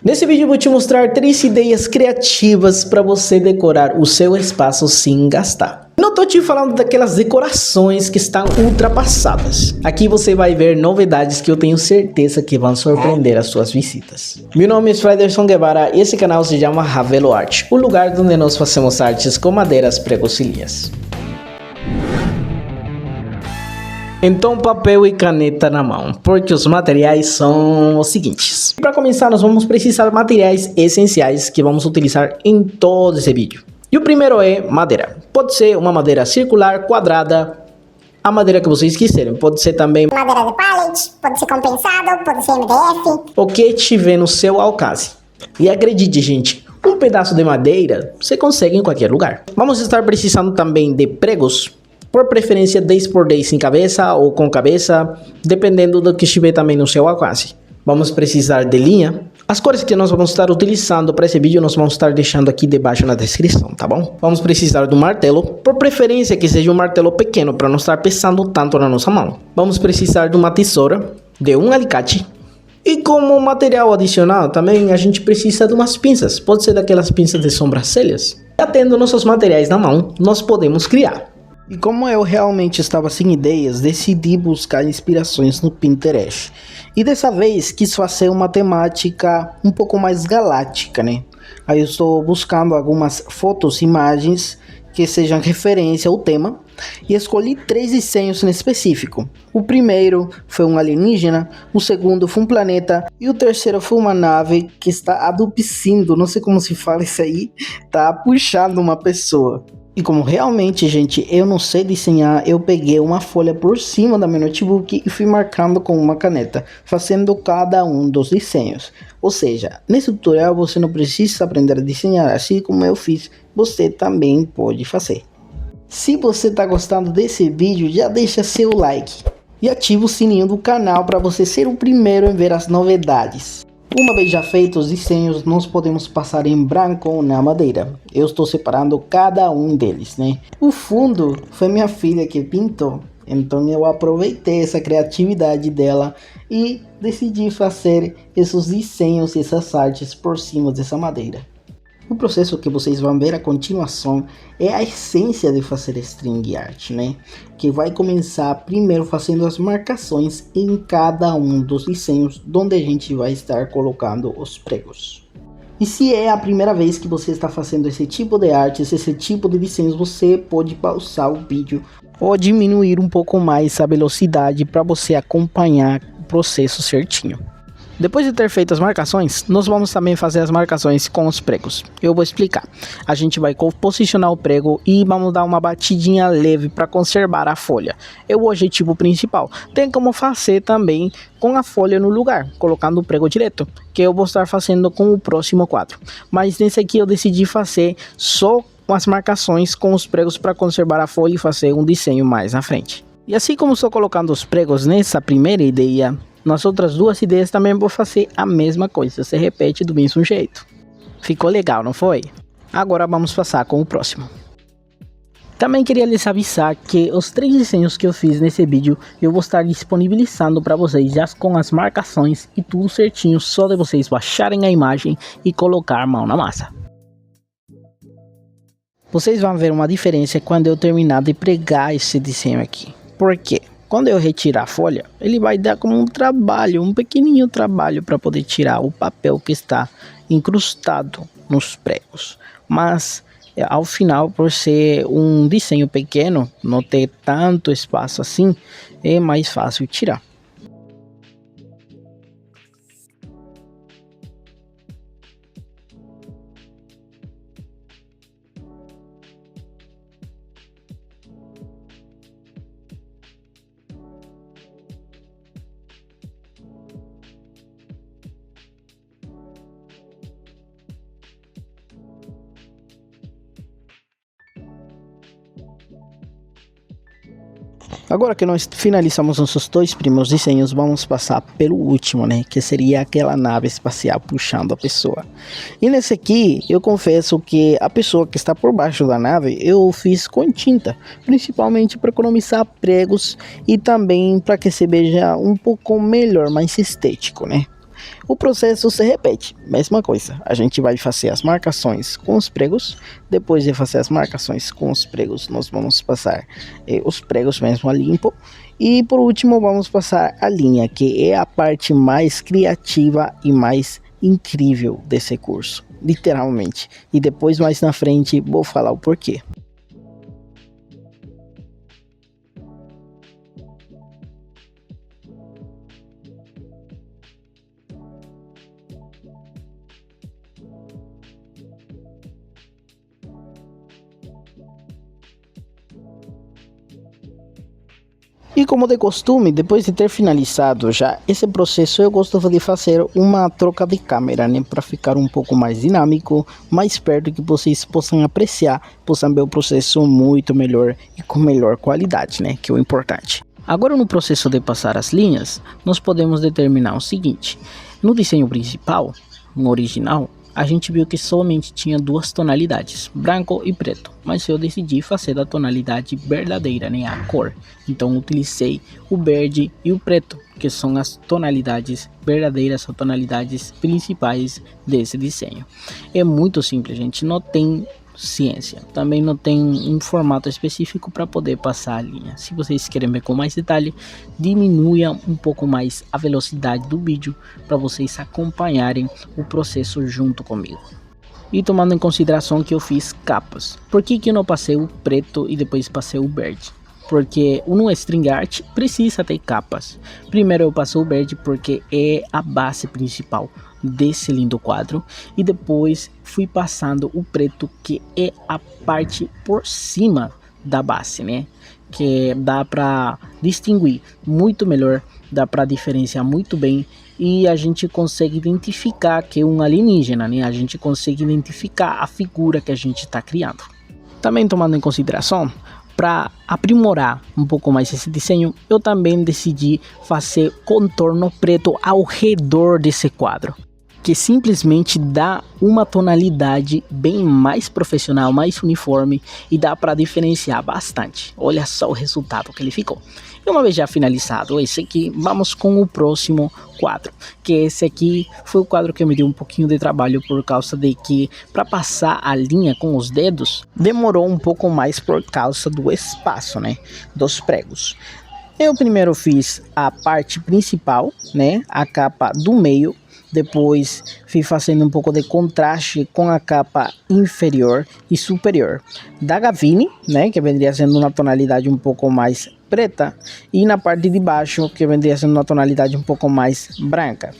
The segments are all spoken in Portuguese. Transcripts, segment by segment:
Nesse vídeo eu vou te mostrar 3 ideias criativas para você decorar o seu espaço sem gastar. Não tô te falando daquelas decorações que estão ultrapassadas. Aqui você vai ver novidades que eu tenho certeza que vão surpreender as suas visitas. Meu nome é Frederson Guevara e esse canal se chama Ravelo Art, o lugar onde nós fazemos artes com madeiras, pregos e linhas. Então, papel e caneta na mão, porque os materiais são os seguintes. Para começar, nós vamos precisar de materiais essenciais que vamos utilizar em todo esse vídeo. E o primeiro é madeira. Pode ser uma madeira circular, quadrada, a madeira que vocês quiserem. Pode ser também madeira de pallet, pode ser compensado, pode ser MDF. O que tiver no seu alcance. E acredite, gente, um pedaço de madeira você consegue em qualquer lugar. Vamos estar precisando também de pregos. Por preferência 10 por 10 sem cabeça ou com cabeça, dependendo do que estiver também no seu alcance. Vamos precisar de linha. As cores que nós vamos estar utilizando para esse vídeo nós vamos estar deixando aqui debaixo na descrição, tá bom? Vamos precisar de um martelo, por preferência que seja um martelo pequeno para não estar pesando tanto na nossa mão. Vamos precisar de uma tesoura, de um alicate. E como material adicional também a gente precisa de umas pinças, pode ser daquelas pinças de sobrancelhas. Já tendo nossos materiais na mão, nós podemos criar. E como eu realmente estava sem ideias, decidi buscar inspirações no Pinterest. E dessa vez quis fazer uma temática um pouco mais galáctica, né? Aí eu estou buscando algumas fotos, imagens que sejam referência ao tema. E escolhi 3 desenhos em específico. O primeiro foi um alienígena, o segundo foi um planeta e o terceiro foi uma nave que está adupcindo, não sei como se fala isso aí, tá puxando uma pessoa. E como realmente, gente, eu não sei desenhar, eu peguei uma folha por cima da meu notebook e fui marcando com uma caneta, fazendo cada um dos desenhos. Ou seja, nesse tutorial você não precisa aprender a desenhar, assim como eu fiz, você também pode fazer. Se você está gostando desse vídeo, já deixa seu like e ativa o sininho do canal para você ser o primeiro em ver as novidades. Uma vez já feitos os desenhos, nós podemos passar em branco ou na madeira. Eu estou separando cada um deles, né? O fundo foi minha filha que pintou, então eu aproveitei essa criatividade dela e decidi fazer esses desenhos e essas artes por cima dessa madeira. O processo que vocês vão ver a continuação é a essência de fazer string art, né? Que vai começar primeiro fazendo as marcações em cada um dos desenhos onde a gente vai estar colocando os pregos. E se é a primeira vez que você está fazendo esse tipo de artes, esse tipo de desenhos, você pode pausar o vídeo ou diminuir um pouco mais a velocidade para você acompanhar o processo certinho. Depois de ter feito as marcações, nós vamos também fazer as marcações com os pregos. Eu vou explicar. A gente vai posicionar o prego e vamos dar uma batidinha leve para conservar a folha. É o objetivo principal. Tem como fazer também com a folha no lugar, colocando o prego direto, que eu vou estar fazendo com o próximo quadro. Mas nesse aqui eu decidi fazer só com as marcações com os pregos para conservar a folha e fazer um desenho mais na frente. E assim como estou colocando os pregos nessa primeira ideia, nas outras 2 ideias também vou fazer a mesma coisa, você repete do mesmo jeito. Ficou legal, não foi? Agora vamos passar com o próximo. Também queria lhes avisar que os 3 desenhos que eu fiz nesse vídeo eu vou estar disponibilizando para vocês já com as marcações e tudo certinho, só de vocês baixarem a imagem e colocar a mão na massa. Vocês vão ver uma diferença quando eu terminar de pregar esse desenho aqui. Por quê? Quando eu retirar a folha, ele vai dar como um trabalho, um pequenininho trabalho para poder tirar o papel que está incrustado nos pregos. Mas ao final, por ser um desenho pequeno, não ter tanto espaço assim, é mais fácil tirar. Agora que nós finalizamos nossos 2 primeiros desenhos, vamos passar pelo último, né? Que seria aquela nave espacial puxando a pessoa. E nesse aqui, eu confesso que a pessoa que está por baixo da nave, eu fiz com tinta. Principalmente para economizar pregos e também para que se veja um pouco melhor, mais estético, né? O processo se repete, mesma coisa. A gente vai fazer as marcações com os pregos. Depois de fazer as marcações com os pregos, nós vamos passar os pregos mesmo a limpo. E por último, vamos passar a linha, que é a parte mais criativa e mais incrível desse curso, literalmente. E depois, mais na frente, vou falar o porquê. E como de costume, depois de ter finalizado já esse processo, eu gosto de fazer uma troca de câmera, né, para ficar um pouco mais dinâmico, mais perto, que vocês possam apreciar, possam ver o processo muito melhor e com melhor qualidade, né, que é o importante. Agora, no processo de passar as linhas, nós podemos determinar o seguinte: no desenho principal, no original, a gente viu que somente tinha duas tonalidades, branco e preto, mas eu decidi fazer a tonalidade verdadeira, né, a cor. Então utilizei o verde e o preto, que são as tonalidades verdadeiras, as tonalidades principais desse desenho. É muito simples, gente, não tem ciência, também não tem um formato específico para poder passar a linha. Se vocês querem ver com mais detalhe, diminua um pouco mais a velocidade do vídeo para vocês acompanharem o processo junto comigo. E tomando em consideração que eu fiz capas, por que eu não passei o preto e depois passei o verde? Porque no string art precisa ter capas. Primeiro eu passo o verde porque é a base principal desse lindo quadro, e depois fui passando o preto, que é a parte por cima da base, né, que dá para distinguir muito melhor, dá para diferenciar muito bem, e a gente consegue identificar que é um alienígena, né, a gente consegue identificar a figura que a gente está criando. Também tomando em consideração, para aprimorar um pouco mais esse desenho, eu também decidi fazer contorno preto ao redor desse quadro, que simplesmente dá uma tonalidade bem mais profissional, mais uniforme, e dá para diferenciar bastante. Olha só o resultado que ele ficou. E uma vez já finalizado esse aqui, vamos com o próximo quadro, que esse aqui foi o quadro que me deu um pouquinho de trabalho, por causa de que para passar a linha com os dedos demorou um pouco mais por causa do espaço, né, dos pregos. Eu primeiro fiz a parte principal, né, a capa do meio. Depois fui fazendo um pouco de contraste com a capa inferior e superior da Gavini, né, que vendria sendo uma tonalidade um pouco mais preta, e na parte de baixo, que vendria sendo uma tonalidade um pouco mais branca.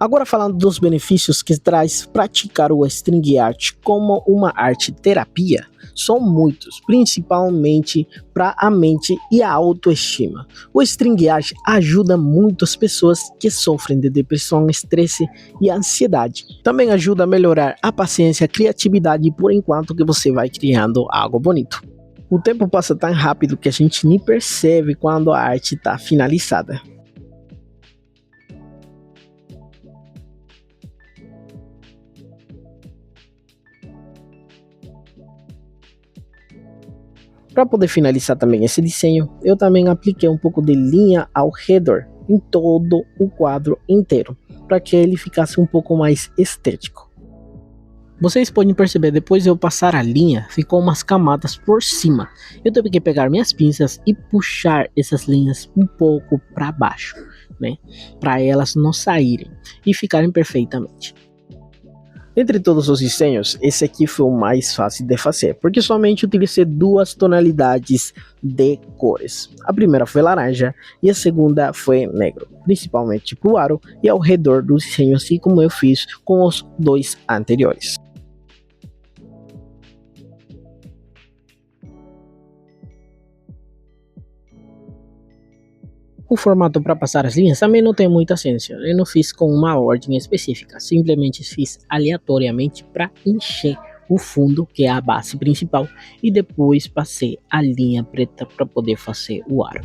Agora, falando dos benefícios que traz praticar o string art como uma arte terapia, são muitos, principalmente para a mente e a autoestima. O string art ajuda muitas pessoas que sofrem de depressão, estresse e ansiedade. Também ajuda a melhorar a paciência, a criatividade, por enquanto que você vai criando algo bonito. O tempo passa tão rápido que a gente nem percebe quando a arte está finalizada. Para poder finalizar também esse desenho, eu também apliquei um pouco de linha ao redor, em todo o quadro inteiro, para que ele ficasse um pouco mais estético. Vocês podem perceber, depois de eu passar a linha, ficou umas camadas por cima. Eu tive que pegar minhas pinças e puxar essas linhas um pouco para baixo, né, para elas não saírem e ficarem perfeitamente. Entre todos os desenhos, esse aqui foi o mais fácil de fazer, porque somente utilizei duas tonalidades de cores. A primeira foi laranja e a segunda foi negro, principalmente pro aro e ao redor do desenho, assim como eu fiz com os dois anteriores. O formato para passar as linhas também não tem muita ciência, eu não fiz com uma ordem específica, simplesmente fiz aleatoriamente para encher o fundo, que é a base principal, e depois passei a linha preta para poder fazer o aro.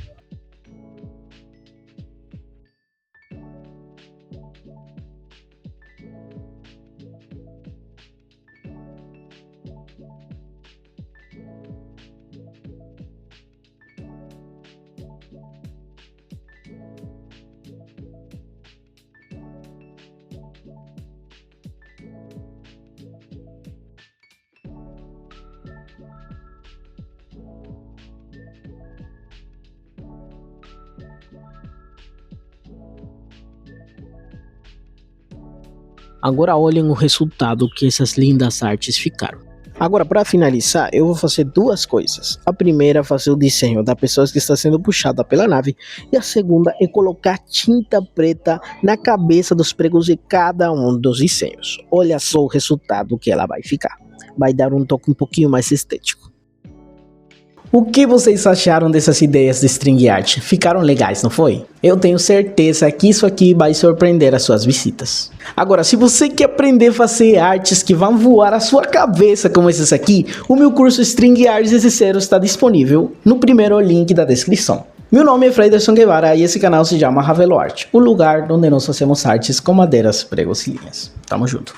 Agora olhem o resultado que essas lindas artes ficaram. Agora, para finalizar, eu vou fazer duas coisas. A primeira é fazer o desenho da pessoa que está sendo puxada pela nave. E a segunda é colocar tinta preta na cabeça dos pregos de cada um dos desenhos. Olha só o resultado que ela vai ficar. Vai dar um toque um pouquinho mais estético. O que vocês acharam dessas ideias de string art? Ficaram legais, não foi? Eu tenho certeza que isso aqui vai surpreender as suas visitas. Agora, se você quer aprender a fazer artes que vão voar a sua cabeça como esses aqui, o meu curso String Arts de Zero está disponível no primeiro link da descrição. Meu nome é Frederson Guevara e esse canal se chama Ravelo Art, o lugar onde nós fazemos artes com madeiras, pregos e linhas. Tamo junto.